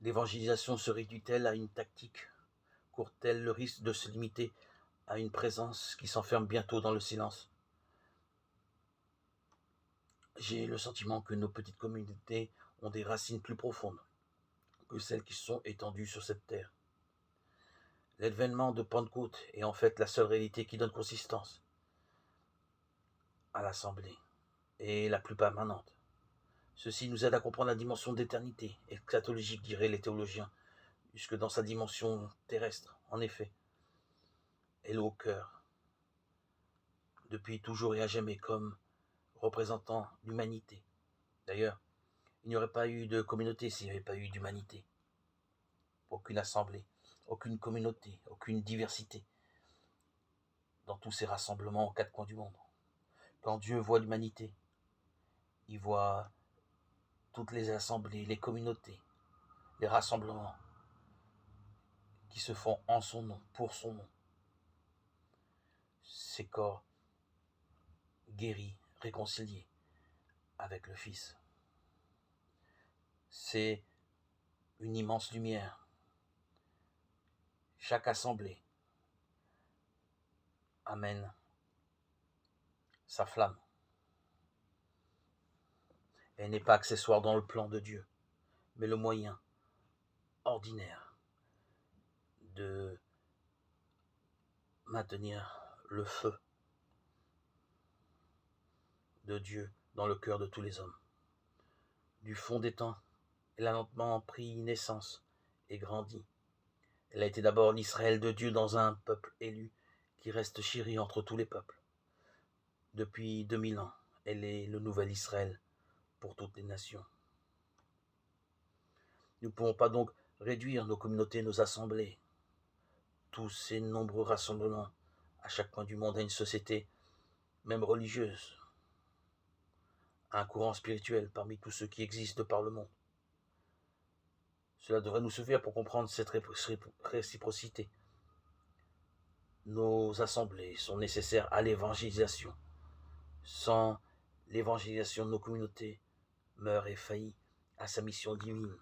L'évangélisation se réduit-elle à une tactique? Court-elle le risque de se limiter à une présence qui s'enferme bientôt dans le silence? J'ai le sentiment que nos petites communautés ont des racines plus profondes que celles qui sont étendues sur cette terre. L'événement de Pentecôte est en fait la seule réalité qui donne consistance à l'Assemblée et la plus permanente. Ceci nous aide à comprendre la dimension d'éternité, eschatologique diraient les théologiens, jusque dans sa dimension terrestre. En effet, elle est au cœur, depuis toujours et à jamais, comme représentant l'humanité. D'ailleurs, il n'y aurait pas eu de communauté s'il n'y avait pas eu d'humanité. Aucune assemblée, aucune communauté, aucune diversité dans tous ces rassemblements aux quatre coins du monde. Quand Dieu voit l'humanité, il voit toutes les assemblées, les communautés, les rassemblements qui se font en son nom, pour son nom. Ces corps guéris, réconciliés avec le Fils. C'est une immense lumière. Chaque assemblée amène sa flamme. Elle n'est pas accessoire dans le plan de Dieu, mais le moyen ordinaire de maintenir le feu de Dieu dans le cœur de tous les hommes. Du fond des temps, elle a lentement pris naissance et grandi. Elle a été d'abord l'Israël de Dieu dans un peuple élu qui reste chéri entre tous les peuples. Depuis 2000 ans, elle est le nouvel Israël pour toutes les nations. Nous ne pouvons pas donc réduire nos communautés, nos assemblées, tous ces nombreux rassemblements à chaque coin du monde à une société, même religieuse, à un courant spirituel parmi tous ceux qui existent par le monde. Cela devrait nous suffire pour comprendre cette réciprocité. Nos assemblées sont nécessaires à l'évangélisation. Sans l'évangélisation, nos communautés meurent et faillissent à sa mission divine.